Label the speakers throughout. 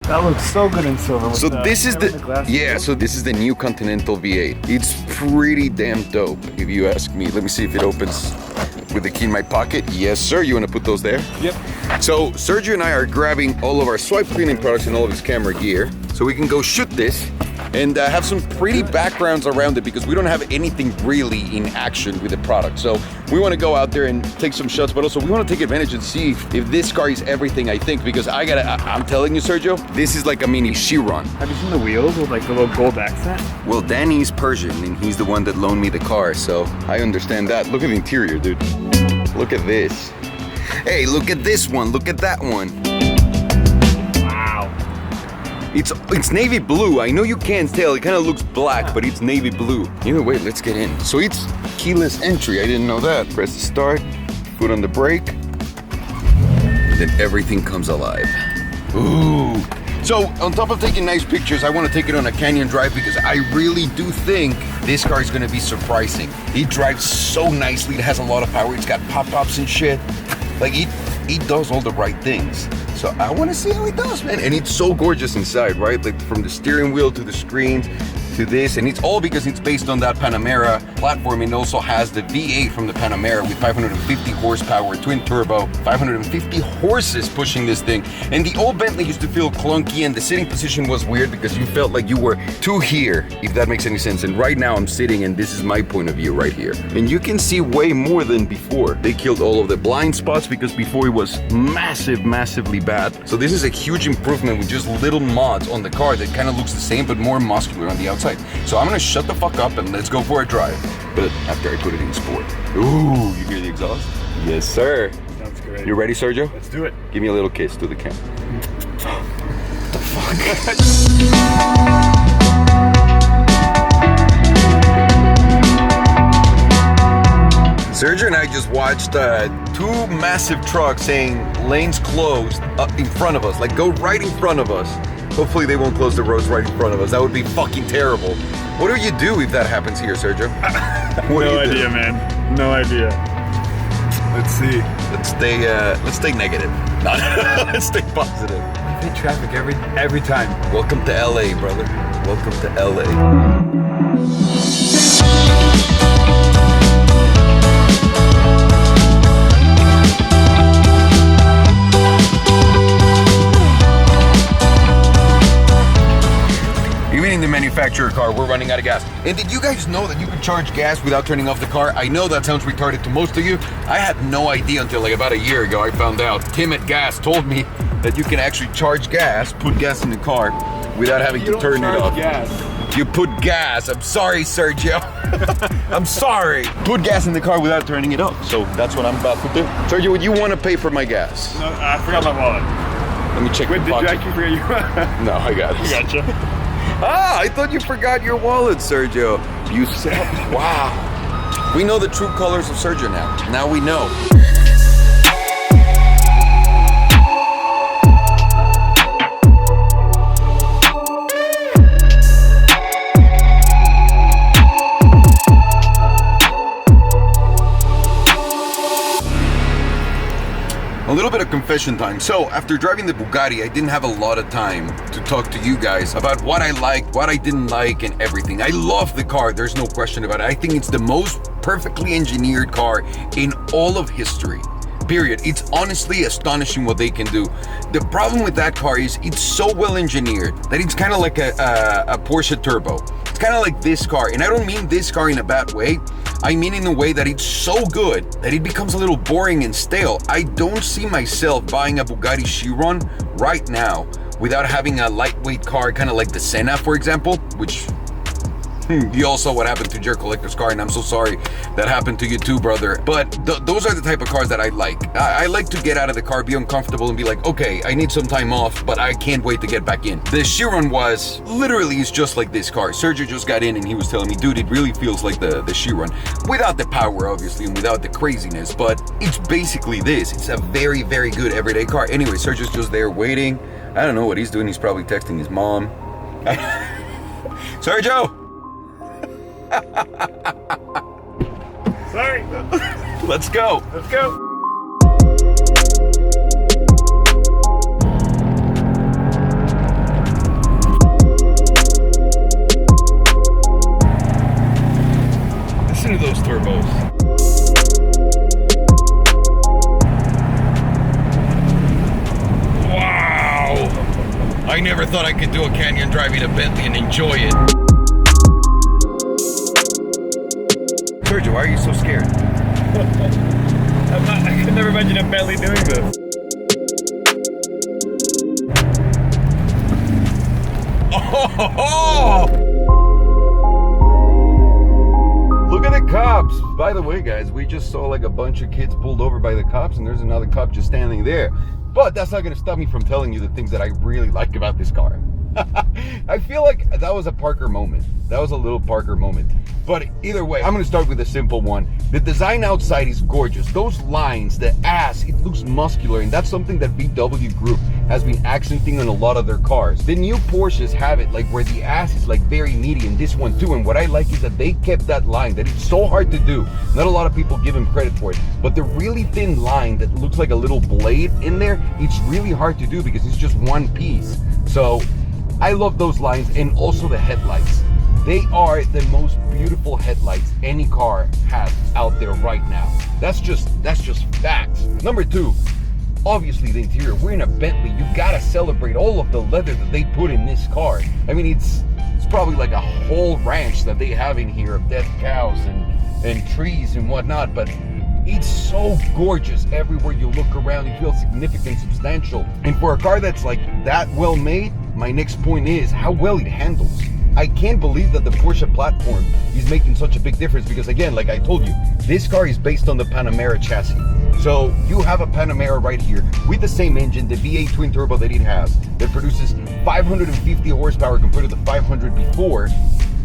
Speaker 1: That looks so good in silver.
Speaker 2: So this is the so this is the new Continental V8. It's pretty damn dope, if you ask me. Let me see if it opens with the key in my pocket. Yes, sir. You want to put those there?
Speaker 1: Yep.
Speaker 2: So Sergio and I are grabbing all of our swipe cleaning products and all of his camera gear, so we can go shoot this and have some pretty backgrounds around it, because we don't have anything really in action with the product. So we want to go out there and take some shots, but also we want to take advantage and see if this car is everything I think, because I'm telling you, Sergio, this is like a mini Chiron.
Speaker 1: Have you seen the wheels with like the little gold accent?
Speaker 2: Well, Danny's Persian and he's the one that loaned me the car, so I understand that. Look at the interior, dude. Look at this. Hey, look at this one. Look at that one. It's navy blue. I know you can't tell. It kind of looks black, but it's navy blue. Either way, let's get in. So it's keyless entry. I didn't know that. Press the start, foot on the brake, and then everything comes alive. Ooh. So on top of taking nice pictures, I want to take it on a canyon drive, because I really do think this car is going to be surprising. It drives so nicely. It has a lot of power. It's got pop-ups and shit. Like it does all the right things. So I want to see how it does, man. And it's so gorgeous inside, right? Like from the steering wheel to the screens to this, and it's all because it's based on that Panamera platform. It also has the V8 from the Panamera with 550 horsepower, twin turbo, 550 horses pushing this thing. And the old Bentley used to feel clunky, and the sitting position was weird because you felt like you were too here, if that makes any sense. And right now I'm sitting, and this is my point of view right here. And you can see way more than before. They killed all of the blind spots, because before it was massively bad. So this is a huge improvement with just little mods on the car that kind of looks the same but more muscular on the outside. So I'm gonna shut the fuck up and let's go for a drive. But after I put it in sport. Ooh, you hear the exhaust? Yes, sir.
Speaker 1: Sounds great.
Speaker 2: You ready, Sergio?
Speaker 1: Let's do it.
Speaker 2: Give me a little kiss to the camera. What the fuck? Sergio and I just watched two massive trucks saying lanes closed up in front of us, like go right in front of us. Hopefully they won't close the roads right in front of us. That would be fucking terrible. What do you do if that happens here, Sergio?
Speaker 1: No idea, man. No idea. Let's see.
Speaker 2: Let's stay negative. Let's stay positive.
Speaker 1: I hate traffic every time.
Speaker 2: Welcome to LA, brother. Welcome to LA. The manufacturer car, we're running out of gas. And did you guys know that you can charge gas without turning off the car? I know that sounds retarded to most of you. I had no idea until like about a year ago. I found out. Tim at Gas told me that you can actually charge gas, put gas in the car without having to turn it off.
Speaker 1: Gas.
Speaker 2: You put gas. I'm sorry, Sergio. I'm sorry. Put gas in the car without turning it off. So that's what I'm about to do. Sergio, would you want to pay for my gas?
Speaker 1: No, I forgot my wallet.
Speaker 2: Let me check.
Speaker 1: Wait, did you actually forget your?
Speaker 2: No, I got it.
Speaker 1: I gotcha.
Speaker 2: Ah, I thought you forgot your wallet, Sergio. You said, wow. We know the true colors of Sergio now. Now we know. A little bit of confession time. So after driving the Bugatti, I didn't have a lot of time to talk to you guys about what I liked, what I didn't like, and everything. I love the car, there's no question about it. I think it's the most perfectly engineered car in all of history. Period. It's honestly astonishing what they can do. The problem with that car is it's so well engineered that it's kind of like a Porsche Turbo. It's kind of like this car, and I don't mean this car in a bad way. I mean in a way that it's so good that it becomes a little boring and stale. I don't see myself buying a Bugatti Chiron right now without having a lightweight car, kind of like the Senna, for example, which you all saw what happened to your collector's car, and I'm so sorry that happened to you too, brother. But those are the type of cars that I like. I like to get out of the car, be uncomfortable, and be like, okay, I need some time off, but I can't wait to get back in. The Chiron was, literally, it's just like this car. Sergio just got in and he was telling me, dude, it really feels like the Chiron. Without the power, obviously, and without the craziness, but it's basically this. It's a very, very good everyday car. Anyway, Sergio's just there waiting. I don't know what he's doing. He's probably texting his mom. Sergio!
Speaker 1: Sorry.
Speaker 2: Let's go.
Speaker 1: Let's go.
Speaker 2: I never thought I could do a canyon driving a Bentley and enjoy it. Sergio, why are you so scared?
Speaker 1: I could never imagine a Bentley doing this.
Speaker 2: Oh! Look at the cops. By the way, guys, we just saw like a bunch of kids pulled over by the cops, and there's another cop just standing there. But that's not going to stop me from telling you the things that I really like about this car. I feel like that was a Parker moment. That was a little Parker moment. But either way, I'm going to start with a simple one. The design outside is gorgeous. Those lines, the ass, it looks muscular, and that's something that VW Group has been accenting on a lot of their cars. The new Porsches have it like where the ass is like very meaty, and this one too. And what I like is that they kept that line, that it's so hard to do. Not a lot of people give them credit for it, but the really thin line that looks like a little blade in there, it's really hard to do because it's just one piece. So I love those lines, and also the headlights. They are the most beautiful headlights any car has out there right now. That's just facts. Number two, obviously the interior. We're in a Bentley. You gotta celebrate all of the leather that they put in this car. I mean, it's probably like a whole ranch that they have in here of dead cows and trees and whatnot, but it's so gorgeous everywhere you look around. You feel significant, substantial. And for a car that's like that well made, my next point is how well it handles. I can't believe that the Porsche platform is making such a big difference because, again, like I told you, this car is based on the Panamera chassis. So you have a Panamera right here with the same engine, the V8 twin turbo that it has, that produces 550 horsepower compared to the 500 before.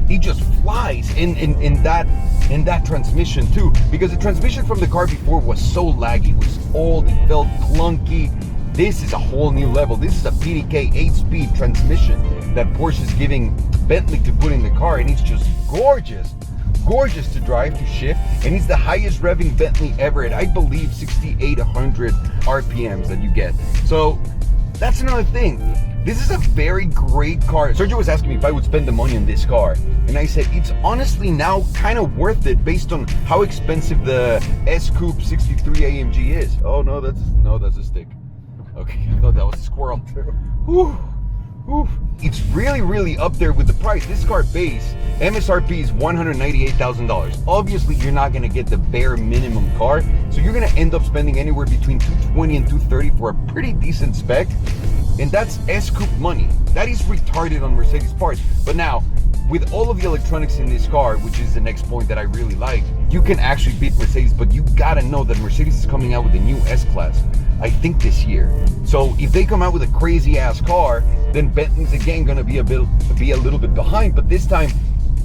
Speaker 2: It just flies in that transmission too, because the transmission from the car before was so laggy, it was old, it felt clunky. This is a whole new level. This is a PDK 8-speed transmission that Porsche is giving Bentley to put in the car, and it's just gorgeous. Gorgeous to drive, to shift, and it's the highest revving Bentley ever at, I believe, 6,800 RPMs that you get. So that's another thing. This is a very great car. Sergio was asking me if I would spend the money on this car, and I said it's honestly now kind of worth it based on how expensive the S-Coupe 63 AMG is. Oh no, that's a stick. Okay, I thought that was a squirrel too. Whew. Whew. It's really up there with the price. This car base MSRP is $198,000. Obviously, you're not gonna get the bare minimum car, so you're gonna end up spending anywhere between $220 and $230 for a pretty decent spec, and that's S-Coupe money. That is retarded on Mercedes parts. But now, with all of the electronics in this car, which is the next point that I really like, you can actually beat Mercedes, but you gotta know that Mercedes is coming out with a new S-Class, I think this year. So if they come out with a crazy ass car, then Bentley's again gonna be a little bit behind, but this time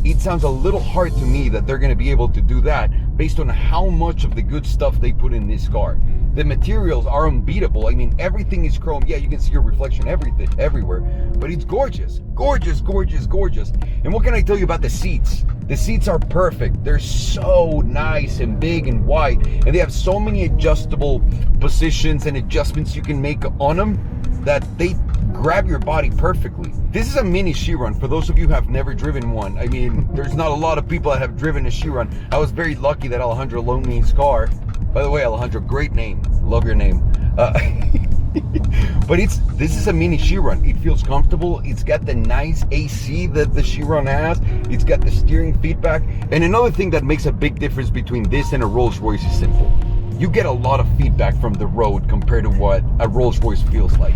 Speaker 2: it sounds a little hard to me that they're gonna be able to do that based on how much of the good stuff they put in this car. The materials are unbeatable. I mean, everything is chrome. Yeah, you can see your reflection everywhere, but it's gorgeous. Gorgeous. And what can I tell you about the seats? The seats are perfect. They're so nice and big and wide, and they have so many adjustable positions and adjustments you can make on them that they grab your body perfectly. This is a mini Chiron for those of you who have never driven one. I mean, there's not a lot of people that have driven a Chiron. I was very lucky that Alejandro loaned me his car. By the way, Alejandro, great name. Love your name. But this is a mini Chiron. It feels comfortable. It's got the nice AC that the Chiron has. It's got the steering feedback. And another thing that makes a big difference between this and a Rolls-Royce is simple. You get a lot of feedback from the road compared to what a Rolls-Royce feels like.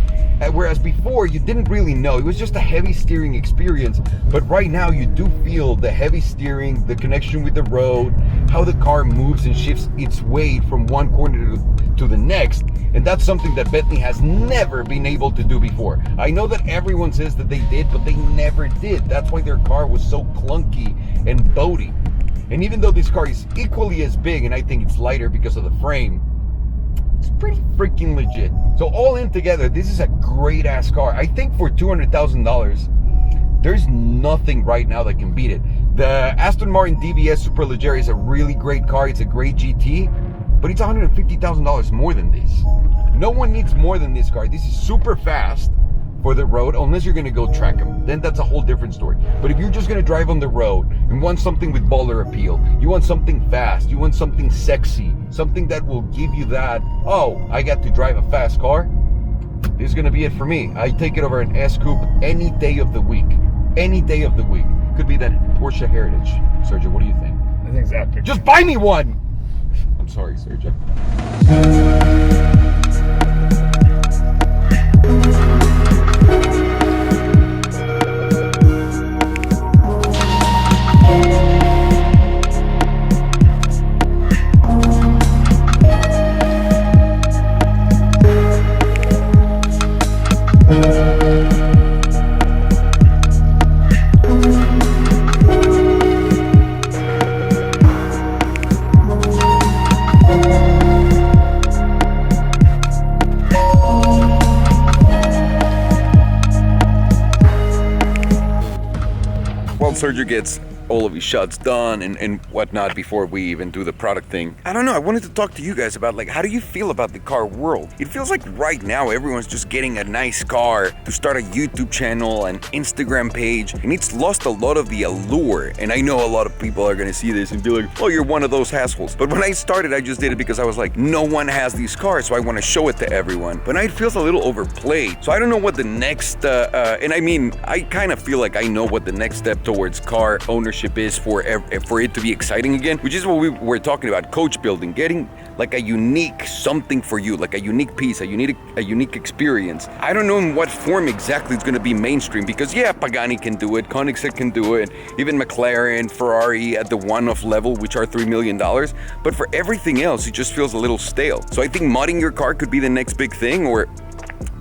Speaker 2: Whereas before, you didn't really know. It was just a heavy steering experience. But right now, you do feel the heavy steering, the connection with the road, how the car moves and shifts its weight from one corner to the next. And that's something that Bentley has never been able to do before. I know that everyone says that they did, but they never did. That's why their car was so clunky and boaty. And even though this car is equally as big, and I think it's lighter because of the frame, it's pretty freaking legit. So all in together, this is a great ass car. I think for $200,000, there's nothing right now that can beat it. The Aston Martin DBS Superleggera is a really great car. It's a great GT, but it's $150,000 more than this. No one needs more than this car. This is super fast for the road, unless you're gonna go track them. Then that's a whole different story. But if you're just gonna drive on the road and want something with baller appeal, you want something fast, you want something sexy, something that will give you that, oh, I got to drive a fast car, this is gonna be it for me. I take it over an S Coupe any day of the week. Any day of the week. Could be that Porsche Heritage. Sergio, what do you think?
Speaker 1: I think it's epic.
Speaker 2: Just buy me one! I'm sorry, Sergio. Sergio gets all of his shots done and whatnot before we even do the product thing. I don't know, I wanted to talk to you guys about like, how do you feel about the car world? It feels like right now everyone's just getting a nice car to start a YouTube channel and Instagram page, and it's lost a lot of the allure. And I know a lot of people are gonna see this and be like, oh, you're one of those assholes. But when I started, I just did it because I was like, no one has these cars, so I wanna show it to everyone. But now it feels a little overplayed. So I don't know what the next, and I mean, I kind of feel like I know what the next step towards car ownership is for it to be exciting again, which is what we were talking about, coach building, getting like a unique something for you, like a unique piece, a unique experience. I don't know in what form exactly it's going to be mainstream, because yeah, Pagani can do it, Koenigsegg can do it, even McLaren, Ferrari at the one-off level, which are $3 million. But for everything else, it just feels a little stale. So I think modding your car could be the next big thing. Or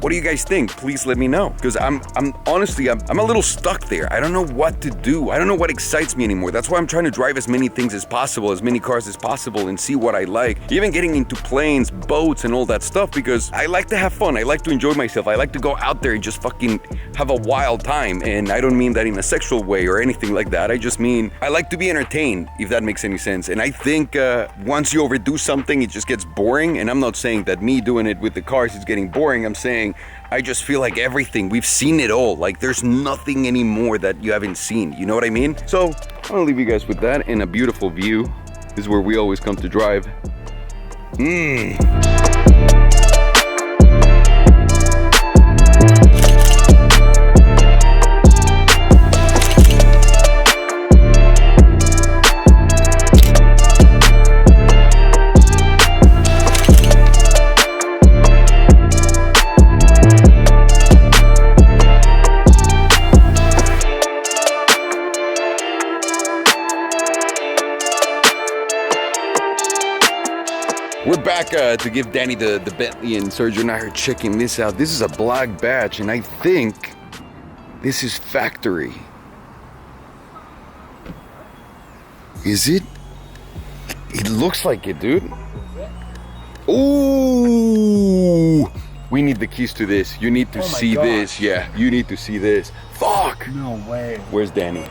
Speaker 2: what do you guys think? Please let me know, because I'm honestly a little stuck there. I don't know what to do. I don't know what excites me anymore. That's why I'm trying to drive as many things as possible, as many cars as possible, and see what I like. Even getting into planes, boats, and all that stuff, because I like to have fun. I like to enjoy myself. I like to go out there and just fucking have a wild time. And I don't mean that in a sexual way or anything like that. I just mean I like to be entertained, if that makes any sense. And I think once you overdo something, it just gets boring. And I'm not saying that me doing it with the cars is getting boring. I'm saying I just feel like everything, we've seen it all. Like there's nothing anymore that you haven't seen. You know what I mean? So I'm gonna leave you guys with that and a beautiful view. This is where we always come to drive. We're back to give Danny the Bentley, and Sergio and I are checking this out. This is a black batch, and I think this is factory. Is it? It looks like it, dude. Ooh! We need the keys to this. You need to see this. Yeah, you need to see this. Fuck!
Speaker 1: No way.
Speaker 2: Where's Danny?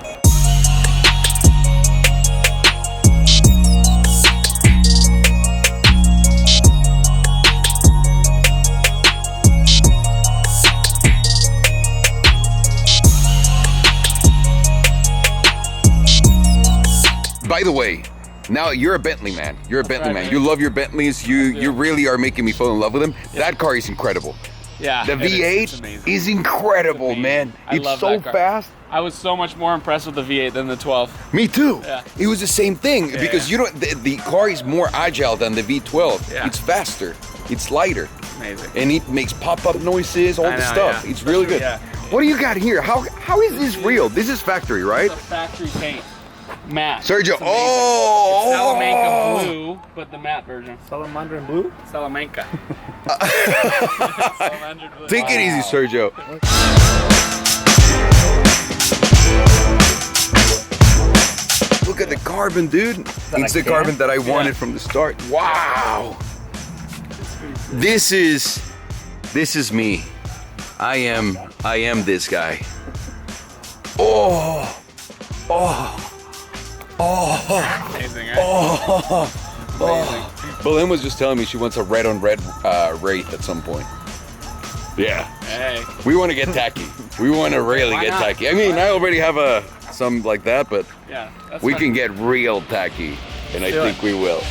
Speaker 2: By the way, now you're a Bentley man. You're a Bentley man. You love your Bentleys. You really are making me fall in love with them. Yeah. That car is incredible.
Speaker 3: Yeah.
Speaker 2: The V8 is incredible, man. It's so fast.
Speaker 3: I was so much more impressed with the V8 than the 12.
Speaker 2: Me too.
Speaker 3: Yeah.
Speaker 2: It was the same thing because you don't. The car is more agile than the V12.
Speaker 3: Yeah.
Speaker 2: It's faster. It's lighter.
Speaker 3: Amazing.
Speaker 2: And it makes pop-up noises, all the stuff. Yeah. It's really good. Yeah. What do you got here? How is this real? This is factory, right?
Speaker 3: It's a factory paint. Matte.
Speaker 2: Sergio,
Speaker 3: it's Salamanca blue, but the matte version.
Speaker 1: Salamander blue?
Speaker 3: Salamanca. Blue.
Speaker 2: Take it easy, Sergio. Look at the carbon, dude. It's the carbon that I wanted from the start. Wow. This is me. I am this guy. Oh.
Speaker 3: Amazing, right?
Speaker 2: Amazing. Belen was just telling me she wants a red on red Wraith at some point. Yeah.
Speaker 3: Hey.
Speaker 2: We want to get tacky. We want to really get tacky. I mean, I already have some like that, but
Speaker 3: yeah,
Speaker 2: we can get real tacky, and I think we will.